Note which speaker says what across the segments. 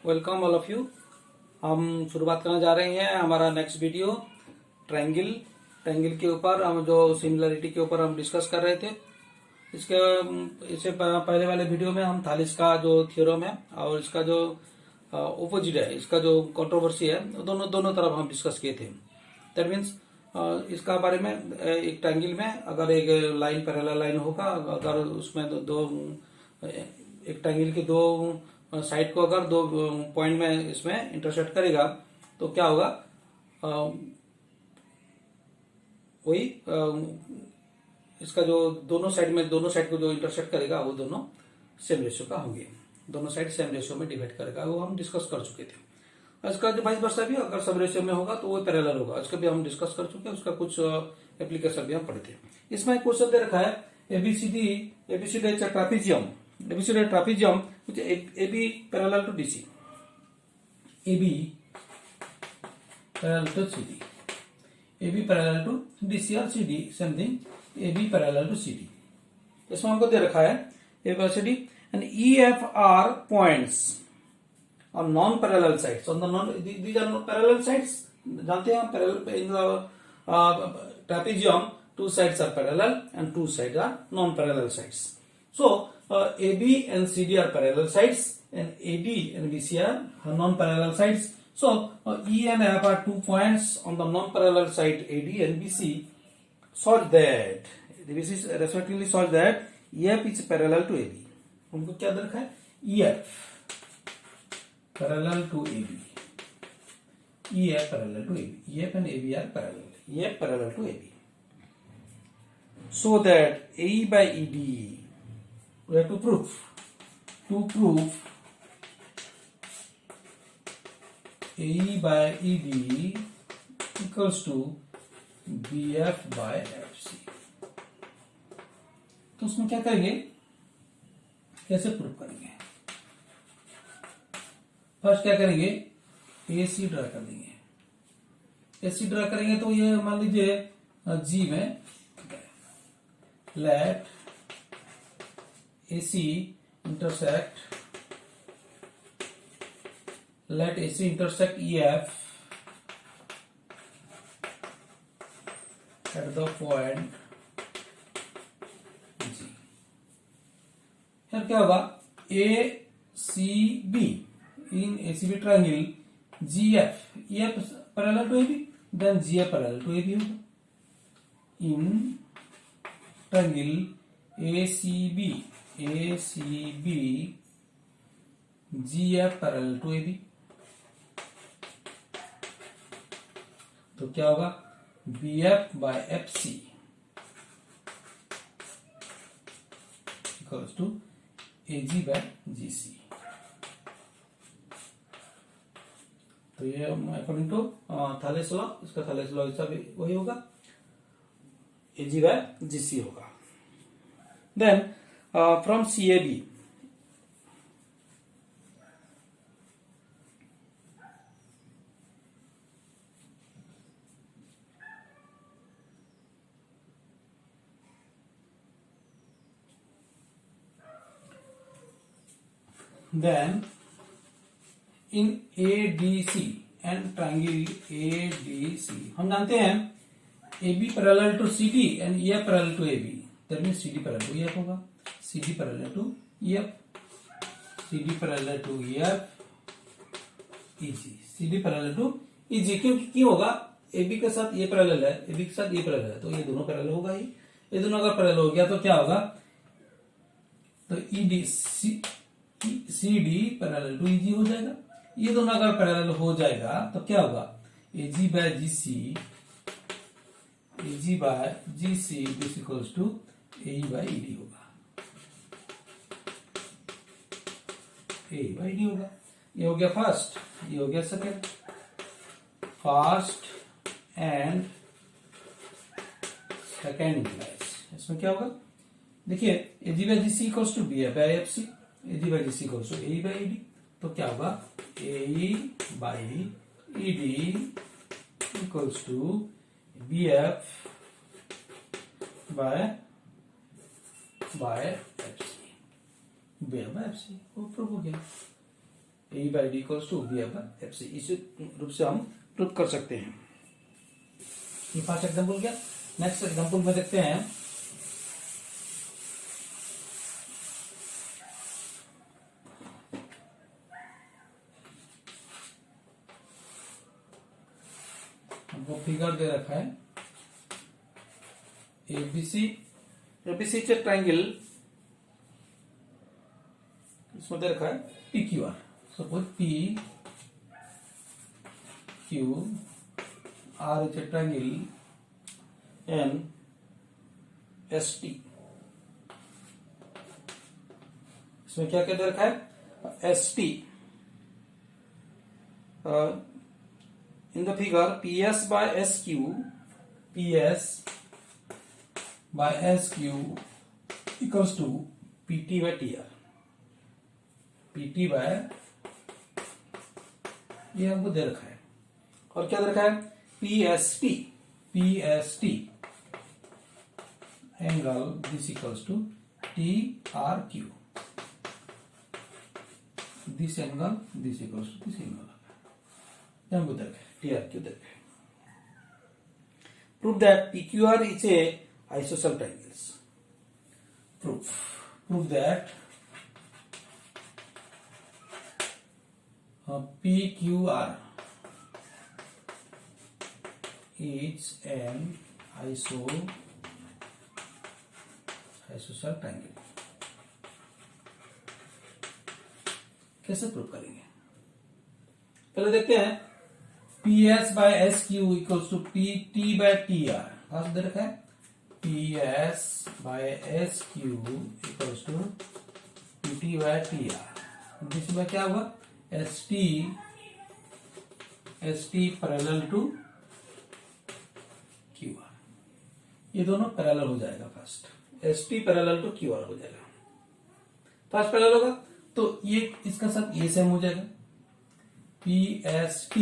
Speaker 1: Welcome all of you. हम शुरुआत करने जा रहे हैं हमारा नेक्स्ट वीडियो ट्रायंगल के ऊपर। हम जो सिमिलरिटी के ऊपर हम डिस्कस कर रहे थे, इससे पहले वाले वीडियो में हम थालिस का जो थ्योरम है और इसका जो ओपोजिट है, इसका जो कंट्रोवर्सी है, दोनों तरफ हम डिस्कस किए थे। दैट मीन्स इसका बारे में एक ट्रायंगल में अगर एक लाइन पैरेलल लाइन होगा, अगर उसमें एक ट्रायंगल के दो साइड को अगर दो पॉइंट में इसमें इंटरसेक्ट करेगा तो क्या होगा, वही इसका जो दोनों साइड को जो इंटरसेक्ट करेगा वो दोनों सेम रेशियो का होंगे, दोनों साइड सेम रेशियो में डिवाइड करेगा। वो हम डिस्कस कर चुके थे। इसका जो वाइस वर्सा भी अगर सब रेशियो में होगा तो वो पैरेलल होगा, इसका भी हम डिस्कस कर चुके हैं। उसका कुछ एप्लीकेशन भी हम पढ़े थे। इसमें एक क्वेश्चन दे रखा है ABCD trapezium which AB parallel to DC, AB parallel to CD, AB parallel to DC और CD same thing, AB parallel to CD। इसमें हमको दे रखा है ABCD and EF are points on non-parallel sides। On these are parallel sides, जानते हैं हम parallel in the trapezium two sides are parallel and two sides are non-parallel sides। So AB and CD are parallel sides and AD and BC are non-parallel sides। So E and F are 2 points on the non-parallel side AD and BC, such that BC respectively such that EF is parallel to AB। हमको क्या दे रखा है, EF parallel to AB, EF parallel to AB, EF and AB are parallel, EF parallel to AB, so that AE by ED we have to prove AE by ED equals to BF by FC। तो उसमें क्या करेंगे, कैसे prove करेंगे? First क्या करेंगे, AC draw कर देंगे। AC ड्रा करेंगे तो ये मान लीजिए G में late AC intersect EF at the point G। फिर क्या होगा, ACB in ACB triangle GF, EF parallel to AB, then GF parallel to AB होगा। in triangle ACB GF parallel to AB, तो क्या होगा, BF by FC equals to AG by GC। तो ये according to थालेस law, इसका थालेस law इसका भी वही होगा, AG by GC होगा। Then from CAB then in ADC and triangle ADC हम जानते हैं AB parallel to CD and EF parallel to AB, that means CD parallel to EF होगा, CD parallel to EF, CD parallel to EF, EG, CD parallel to EG। क्यों होगा, AB के साथ ये parallel है, AB के साथ ये पैरेलल है, तो ये दोनों पैरेलल होगा ही। ये दोनों अगर पैरेलल हो गया तो क्या होगा, तो ED CD parallel to EG हो जाएगा। ये दोनों अगर पैरेलल हो जाएगा तो क्या होगा, AG by GC this equals to AE by ED होगा, AE by ED होगा। ये हो गया फर्स्ट, ये हो गया second. First and second implies, इसमें क्या होगा, देखिए AG by GC equals to BF by FC, AG by GC equals to AE by ED, तो क्या होगा, AE by ED equals to BF by FC, BF by FC, वो prove हो गया। A by D equals to B by F C. इस रूप से हम प्रूव कर सकते हैं। ये फर्स्ट एग्जाम्पल क्या। नेक्स्ट एग्जाम्पल में देखते हैं। हमको फिगर दे रखा है ABC. ABC is a triangle, इसमें दे रखा है P Q R. Suppose P Q R is a triangle N S T. इसमें क्या क्या दे रखा है S T. in the figure PS by SQ, PS by SQ equals to PT by TR। PT by ये हमको दे रखा है। और क्या दे रखा है PST। PST angle this equals to TRQ। This angle this equals to this angle हमको दे रखा है TRQ दे रखा है। Prove that PQR is a isosceles triangles। Prove that PQR is an isosceles triangle। कैसे प्रूव करेंगे, पहले देखते हैं। PS by SQ equals to PT by TR। First दे रखा है PS by SQ equals to PT by TR। इसमें क्या होगा ST पैरेलल टू QR। ये दोनों पैरेलल हो जाएगा। First ST parallel to QR हो जाएगा। फर्स्ट पैरेलल होगा तो ये इसका साथ ये सेम हो जाएगा। PST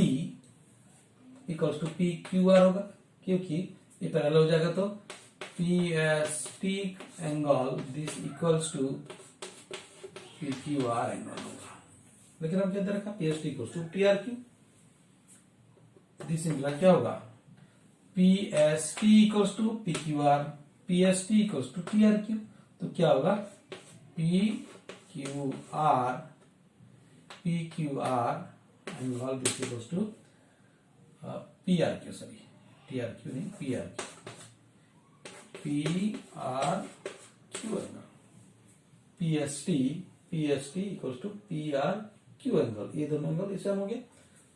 Speaker 1: इक्वल्स टू PQR होगा, क्योंकि ये पैरेलल हो जाएगा। तो PST angle this equals to PQR angle होगा। लेकिन हम क्या दे रखा PST equals to TRQ। This imply क्या होगा PST equals to PQR, PST equals to TRQ। तो क्या होगा PQR angle this equals to PRQ। Sorry TRQ नहीं PRQ angle. PST equals to PRQ angle. ये दोनों एंगल सेम हो गए।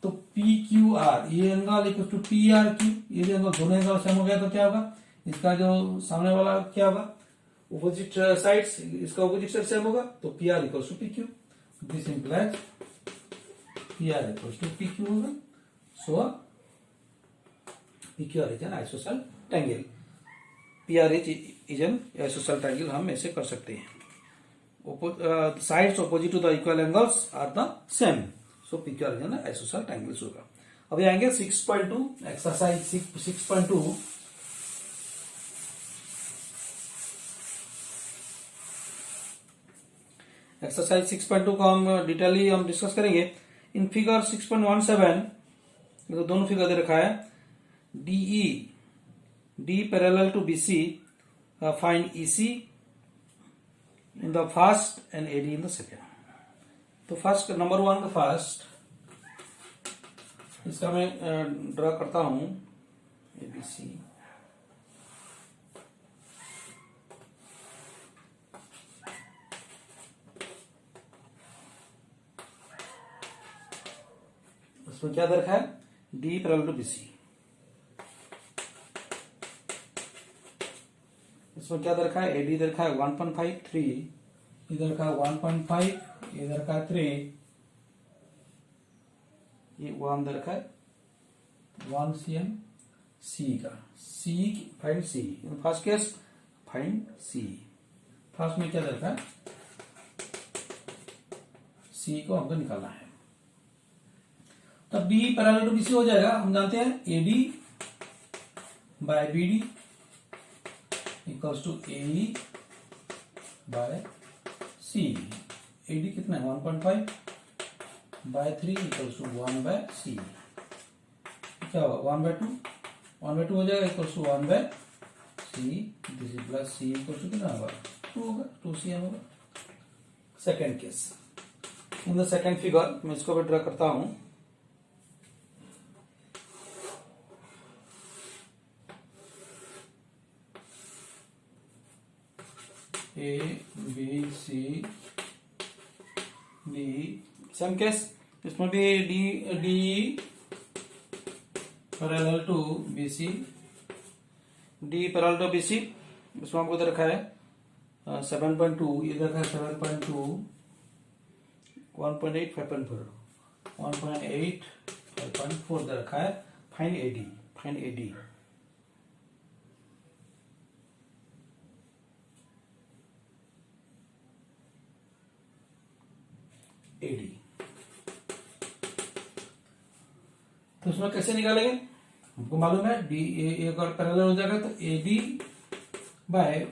Speaker 1: तो PQR ये एंगल इक्वल्स टू PRQ, ये एंगल दोनों एंगल सेम हो गया। तो क्या होगा इसका जो सामने वाला क्या होगा ऑपोजिट साइड्स, इसका ऑपोजिट साइड सेम होगा। तो PR equals to PQ। This implies PR equals to PQ होगा। सो PQR is an isosceles triangle। PR is an isosceles triangle हम ऐसे कर सकते हैं। Sides opposite to the equal angles are the same। So PQR is an isosceles triangle होगा। अभी आएंगे 6.2 exercise 6.2। Exercise 6.2 को हम डिटेली हम डिस्कस करेंगे। इन फिगर 6.17 तो दोनों फिगर दे रखा है D parallel to BC, find EC in the first and AD in the second। तो फर्स्ट नंबर 1 का फर्स्ट इसका मैं ड्रा करता हूं ABC। उसमें क्या दे रखा है D पैरेलल टू BC। इसमें क्या दे रखा है AD दे रखा है 1.53, इधर का 1.5, इधर का 3, ये 1 दे रखा है 1 cm C का। C find C। First case find C। First में क्या दे रखा है C को हमको निकालना है। तब B पैरेलल टू BC हो जाएगा। हम जानते हैं AD by BD equals to AE by CE। AD कितना है 1.5, by 3 equals to 1 by C. क्या होगा 1/2 हो जाएगा equals to 1 by C. This is plus C equals to कितना होगा 2 होगा 2cm होगा। Second case in the second figure मैं इसको भी ड्रा करता हूं। A B C D same case इसमें भी D parallel to BC, D parallel to BC. इसमें हमको रखा है 7.2, इधर रखा है 7.2, 1.8, 5.4, 1.8, 5.4 इधर रखा है। Find AD, find AD. AD तो उसमें कैसे निकालेंगे? हमको मालूम है डी एक और पैरेलल हो जाएगा तो A D by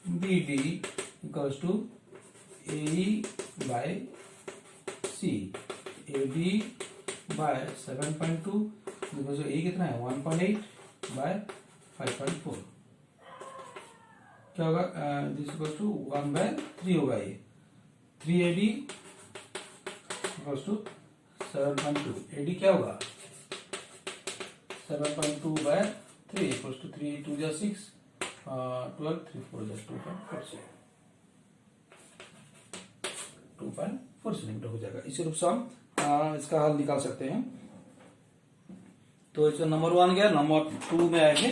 Speaker 1: B D equals to A by C. A D by 7.2 because A कितना है 1.8 बाय 5.4 क्या होगा दिस इक्वल्स टू 1 बाय 3 होगा। ये 3 A D equals to 7.2। AD क्या होगा 7.2 by 3 equals to 3 2 जा 6 12 3 4 जा 2.4 सेंटीमीटर हो जाएगा। इसी रूप से हम इसका हल निकाल सकते हैं। तो इसका नंबर 1 गया, नंबर 2 में आएंगे।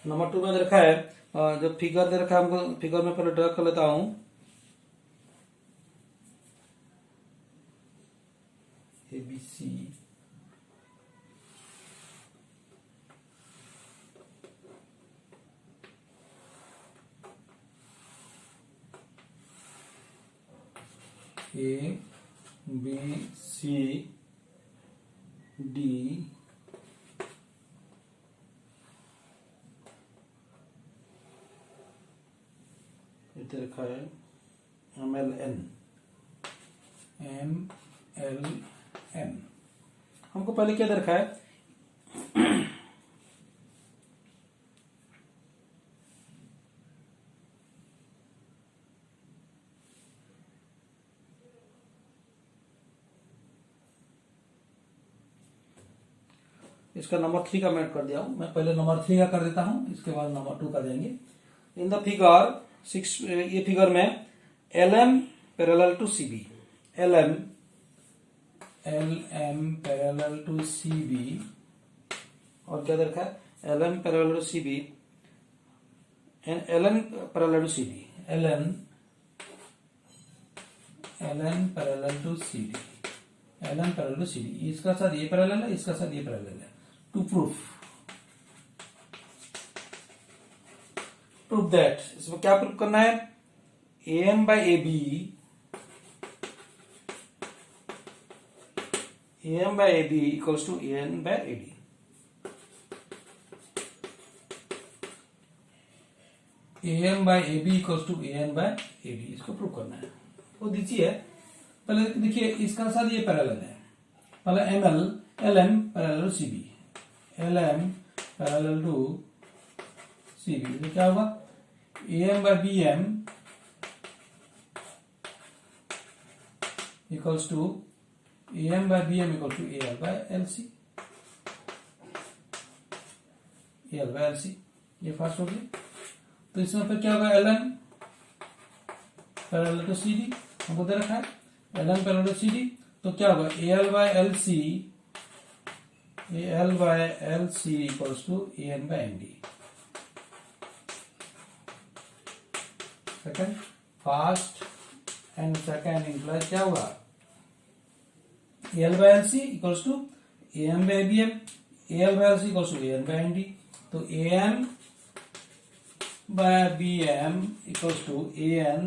Speaker 1: नंबर 2 में रखा है जो फिगर दे रखा है हमको, फिगर में पहले ड्रा कर लेता हूं। A B C A B C D रखा है MLN, MLN। हमको पहले क्या रखा है इसका नंबर 3 का मैं कर दिया हूं। मैं पहले नंबर 3 का कर देता हूं, इसके बाद नंबर 2 का देंगे। इन द फिगर 6 ये फिगर में LM parallel to CB, LM parallel to CB और क्या रखा है LM parallel to CB and LN parallel to CB, LN parallel to CB, LN parallel to CB। इसका साथ ये पैरेलल है, इसका साथ ये पैरेलल है। टू प्रूफ दैट इसमें क्या प्रूफ करना है AM by AB, AM by AB equals to AN by AD। AM by AB equals to AN by AD इसको प्रूफ करना है। वो दीजिए पहले देखिए इसका साथ ये पैरेलल है। पहले LM parallel to CB, LM parallel to CB तो क्या होगा AM by BM equals to AM by BM equals to AL by LC, AL by LC। ये फर्स्ट हो गया। तो इसमें फिर क्या होगा LM पैरेलल टू CD हमको दे रखा है LM पैरेलल टू CD तो क्या होगा AL by LC, AL by LC equals to AN by ND। Second first and second implies क्या होगा AL by LC equals to AM by BM, AL by LC equals to AN by ND। तो AM by BM equals to AN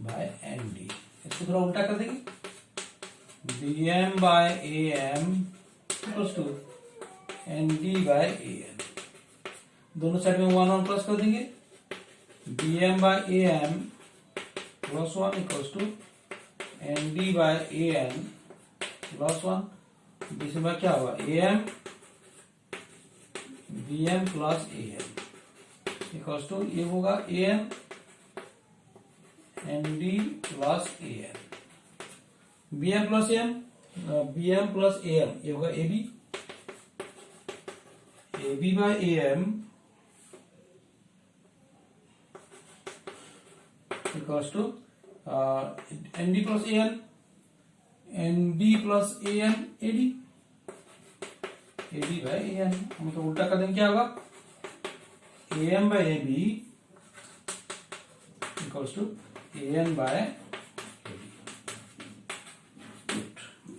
Speaker 1: by ND। इसको थोड़ा उल्टा कर देंगे bm by am equals to nd by am। दोनों side में 1 plus कर देंगे। bm by am plus 1 equals to nd by am plus 1। बीच में क्या होगा am bm plus am equals to ये होगा am nd plus am। bm plus am bm plus am ये होगा ab by am equals to nd plus an nd plus an ad ad by an। हम तो उल्टा कर देंगे क्या होगा am by ab equals to an by ad।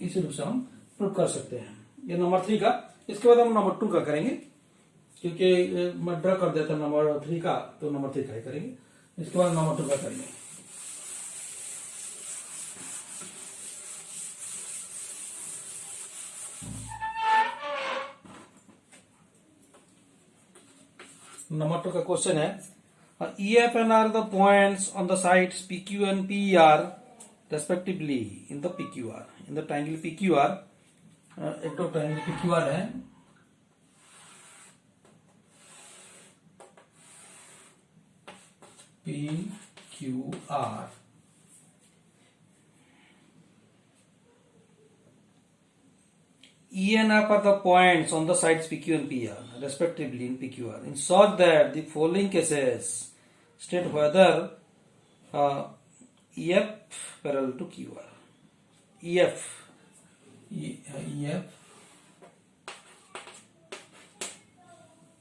Speaker 1: इसी रूप से हम प्रूव कर सकते हैं ये नंबर 3 का। इसके बाद हम नंबर 2 का करेंगे क्योंकि मैं ड्रा कर देता नंबर 3 का, तो नंबर 3 का ही करेंगे। इसके बाद नंबर 2 का करेंगे। नंबर 2 का क्वेश्चन है EF and R the points on the sides PQ and PER respectively in the PQR in the triangle PQR। एक तो ट्रायंगल PQR है PQR E and F are the points on the sides PQ and PR respectively in PQR in such that the following cases state whether EF parallel to QR। EF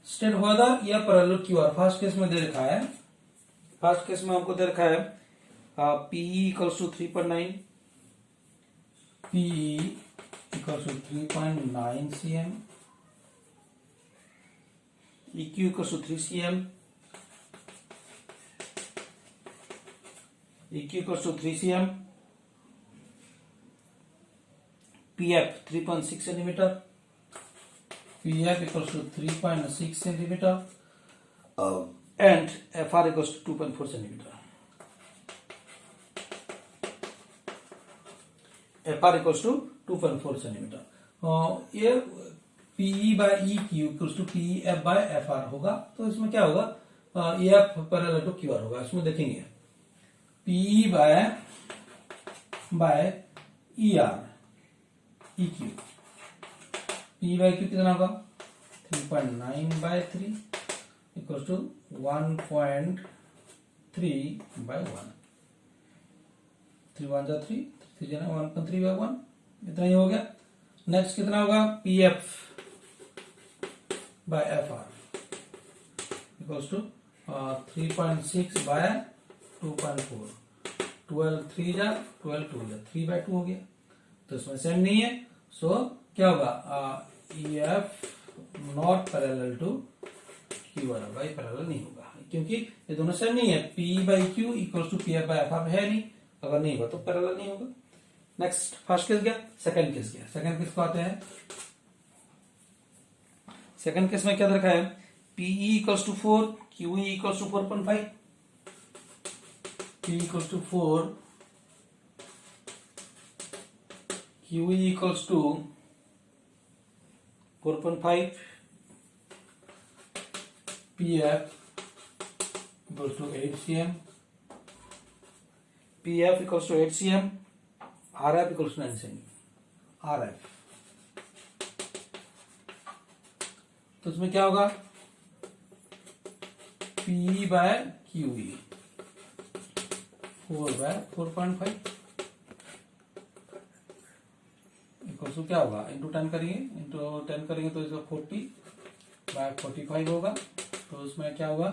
Speaker 1: state whether EF parallel to QR। First case में दे रखा है, first case में हमको दे रखा है PE equals to 3.9 PE equals to 3.9 cm EQ equals to 3 cm EQ equals to 3 cm PF 3.6 centimeter PF equals to 3.6 centimeter and FR equals to 2.4 centimeter। FR equals to 2.4 centimeter। ये PE by EQ equals to PF by FR होगा, तो इसमें क्या होगा EF parallel to QR होगा। इसमें देखेंगे PE by ER EQ PE by EQ कितना होगा 3.9 by 3 equals to 1.3 by 1। 3 1 जा 3 3 जाना 1.3 by 1 इतना ही हो गया। नेक्स्ट कितना होगा PF by FR equals to 3.6 by 2.4 12 3 जा 12 2 जा 3 by 2 हो गया, तो इसमें सेम नहीं है। सो क्या होगा EF not parallel to QR होगा, ये पैरेलल नहीं होगा क्योंकि ये दोनों सेम नहीं है। PE by Q equals to PF by FR है नहीं, अगर नहीं होगा तो पैरेलल नहीं होगा। नेक्स्ट फर्स्ट केस गया, सेकंड केस गया। सेकंड केस को आते हैं। सेकंड केस में क्या रखा है PE equals to 4 QE equals to 4.5 P equals to 4 QE equals to 4.5 PF equals to 8 cm PF equals to 8 cm RF equals to 9 cm RF। तो इसमें क्या होगा PE by QE 4 by 4.5 equals to क्या होगा into 10 करेंगे, into 10 करेंगे तो इसका 40 by 45 होगा, तो उसमें क्या होगा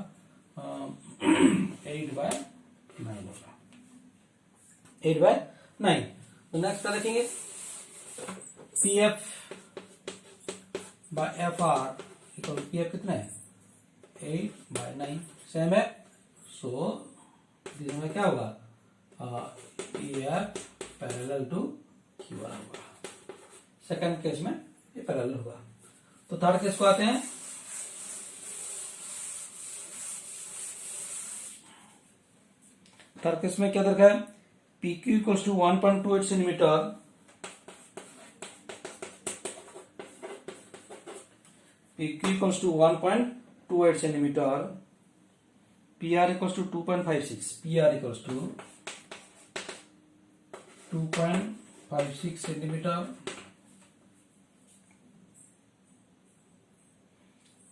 Speaker 1: 8 by 9 होगा 8 by 9। तो नेक्स्ट क्या देखेंगे PF by FR equal PF कितना है 8 by 9 सेम है। सो इसमें क्या होगा EF parallel to Q R होगा। सेकंड केस में ये पैरेलल होगा। तो थर्ड केस को आते हैं। थर्ड केस में क्या दरकार है, P Q equals to 1.28 centimetre, P Q equals to 1.28 centimetre, P R equals to 2.56, P R equals to 2.56 centimetre,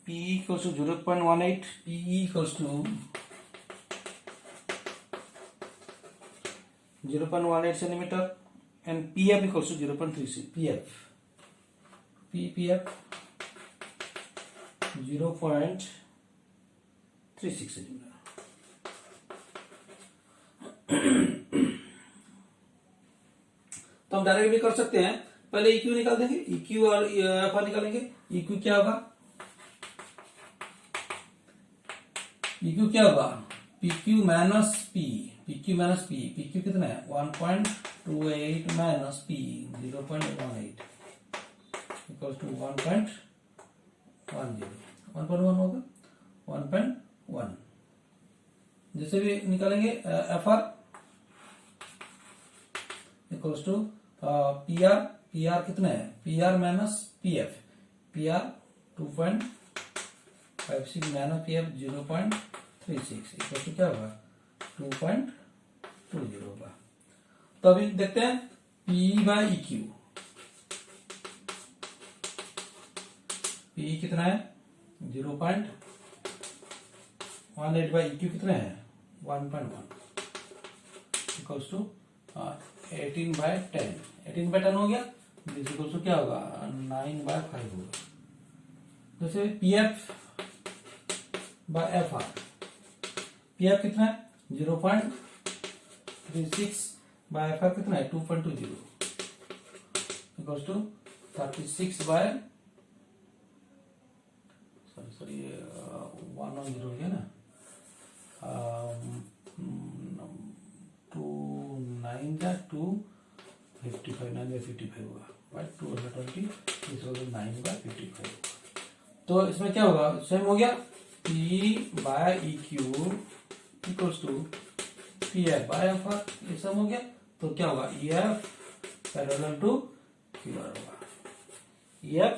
Speaker 1: P equals to 0.18, P equals to 0.18 centimetre and PF equals to 0.36, PF 0.36 centimetre. तो हम direct भी कर सकते हैं। पहले EQ निकाल देंगे, EQ और FR निकालेंगे। EQ क्या होगा, EQ क्या होगा, PQ minus P, PQ minus P, PQ कितना है 1.28 माइनस P 0.18 इक्वल्स टू 1.10, 1.1 होगा 1.1। जैसे भी निकालेंगे FR equals to PR, PR कितना है, PR minus PF, PR 2.56 minus PF 0.36 equals to क्या होगा 2.20 होगा। तो अभी देखते हैं P बाय EQ, P कितना है 0.18 बाई EQ कितना है 1.1 इक्वल्स टू 18/10, 18/10 हो गया। दिस इक्वल्स टू क्या होगा 9/5 होगा। जैसे PF बाय FR, PF कितना है 0.36 बाय FR कितना है 2.20 इक्वल्स टू 36 बाय 110 हो गया ना, 2/9 9/55 होगा बाय 220, इस 9/55। तो इसमें क्या होगा, सेम हो गया P by EQ equals to PF by FR, ये सब हो गया। तो क्या होगा EF पैरेलल टू QR होगा, EF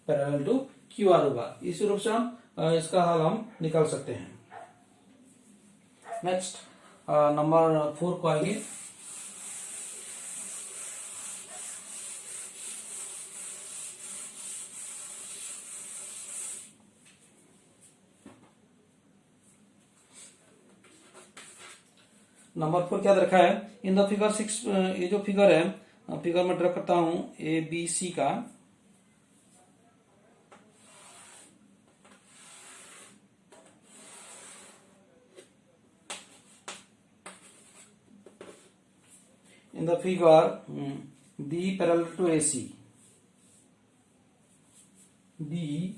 Speaker 1: पैरेलल टू QR होगा। इस रूप से हम इसका हल हम निकाल सकते हैं। नेक्स्ट नंबर 4 को आएंगे। नंबर 4 क्या रखा है, इन द फिगर 6, ये जो फिगर है, फिगर में ड्रा करता हूं ABC का। In the figure, B parallel to AC, B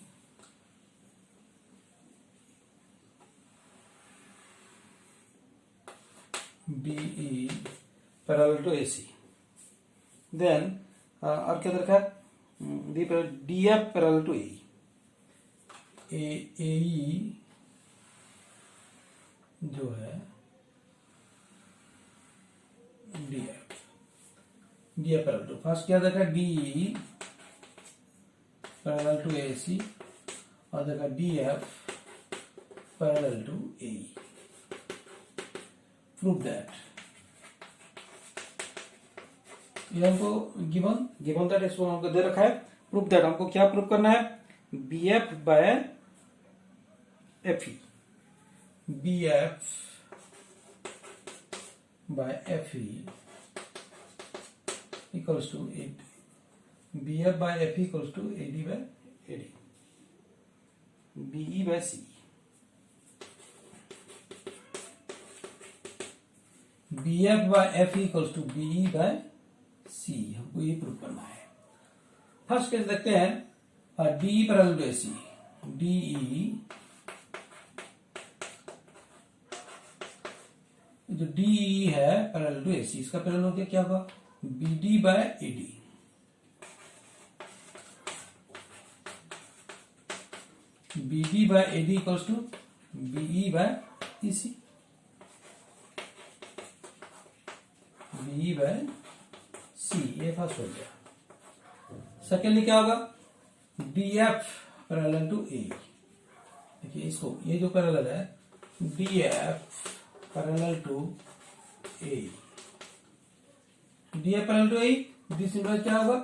Speaker 1: BE parallel to AC, then और क्या रखा है DF parallel to AE, AE जो है DF पैरेलल टू, फर्स्ट क्या देखा DE पैरेलल टू AC और देखा DF parallel to AE। Prove that, ये हमको गिवन दैट इसको हमको दे रखा है। प्रूव दैट हमको क्या प्रूव करना है, BF by FE, BF by FE equals to BF by FE equals to AD by AD, BE by CE, BF by FE equals to BE by CE, हमको ये प्रूव करना है। First case देखते हैं DE parallel to AC, DE जो DE है parallel to AC, इसका parallel हो गया क्या होगा BD by AD, BD by AD equals to BE by EC, BE by C, ये फर्स्ट हो गया। सेकेंडली क्या होगा, DF पैरेलल टू A। देखिए इसको, ये जो पैरेलल है DF parallel to A, DF parallel to A, this inverse क्या होगा,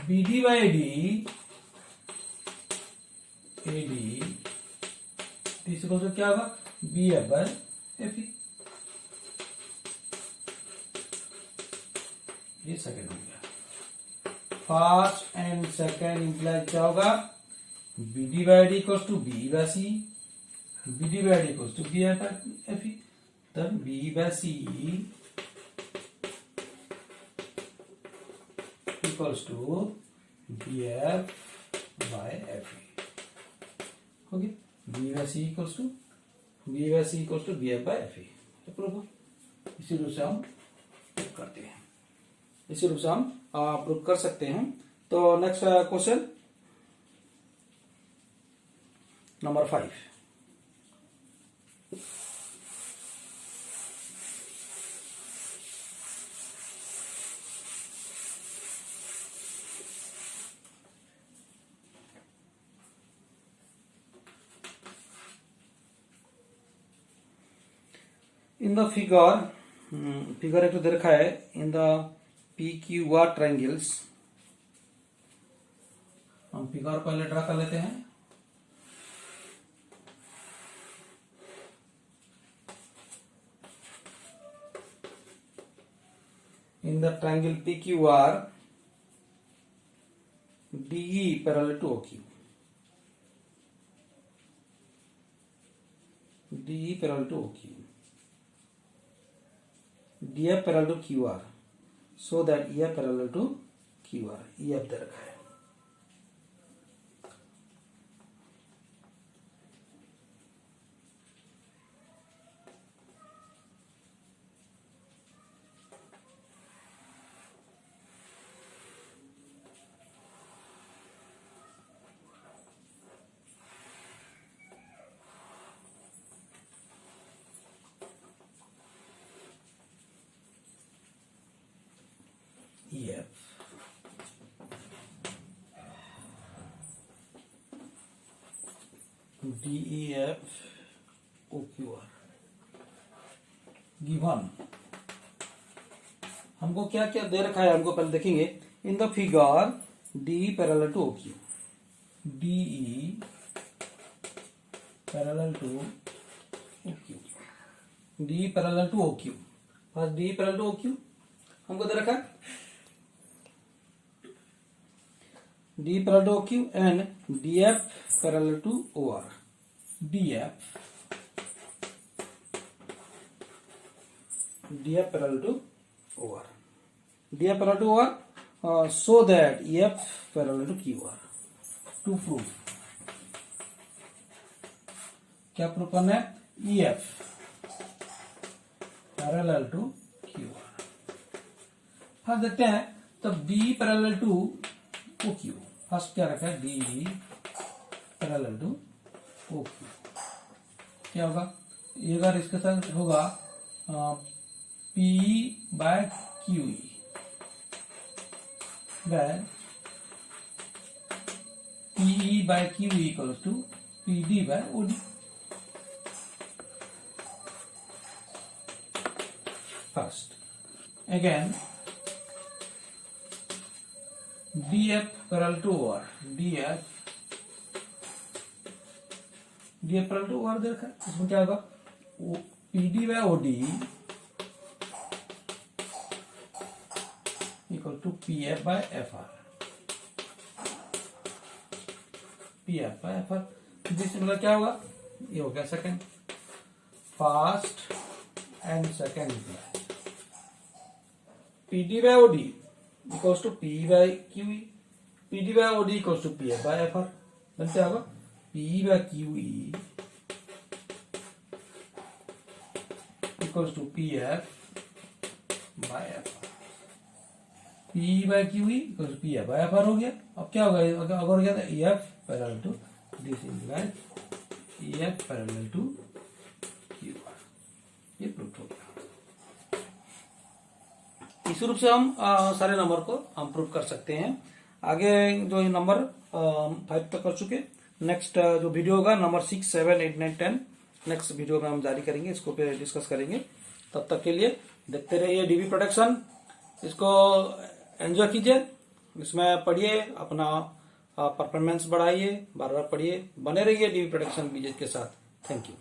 Speaker 1: BD by AD, AD this equal क्या होगा, BF by FE। ये सेकेंड हो गया। फर्स्ट एंड सेकेंड इंप्लाई क्या होगा, BD by AD equals to BE by C, BD by AD equals to BF by FE, तब BE by C equals to BF by FE। हो गया, BE by C equals to BF by FE। Proof, इसी रूप से हम proof करते हैं, इसी रूप से हम प्रूफ कर सकते हैं। तो next question number 5। In the figure एक तो दे रखा है, इन द PQR ट्रायंगल्स, हम फिगर पहले ड्रा कर लेते हैं। In the triangle PQR, DE parallel to OQ, DE parallel to OQ, DF parallel to QR, so that EF parallel to QR, EF दे रखा है। EF DEF OQR गिवन, हमको क्या क्या दे रखा है हमको पहले देखेंगे। In the figure DE parallel to OQ, DE parallel to OQ, DE parallel to OQ, first DE parallel to OQ हमको दे रखा है, DE parallel to OQ and DF parallel to OR, DF parallel to OR, DF parallel to OR, so that EF parallel to QR। To prove, क्या prove करना है, EF parallel to QR। First देखते हैं, तब DE parallel to OQ, first क्या रखा है, DE parallel to OQ, क्या होगा, ये अगर इसके साथ होगा PE by QE, where PE by QE equals to PD by OD। First, again DF parallel to OR, DF parallel to OR दे रखा है, इसमें क्या होगा, PD by OD equal to PF by FR, PF by FR। जिस मतलब क्या होगा, ये हो गया second, first and second imply, PD by OD equals to PE by QE, PD by OD equals to PF by FR, बनते होगा PE by QE equals to PF by FR। P by Q E P F by F R हो गया। अब क्या होगा, अगर हो गया था E F parallel to this is E F parallel to Q R, ये प्रूफ हो गया। इस रूप से हम सारे नंबर को हम प्रूफ कर सकते हैं। आगे जो नंबर 5 तक कर चुके, नेक्स्ट जो वीडियो होगा नंबर 6, 7, 8, 9, 10 नेक्स्ट वीडियो में हम जारी करेंगे, इसको पे डिस्कस करेंगे। तब तक के लिए देखते रहिए डीबी प्रोटेक्शन, इसको एंजॉय कीजिए, इसमें पढ़िए, अपना परफॉर्मेंस बढ़ाइए, बार बार पढ़िए, बने रहिए डीबी प्रोटेक्शन बीजेट के साथ। Thank you.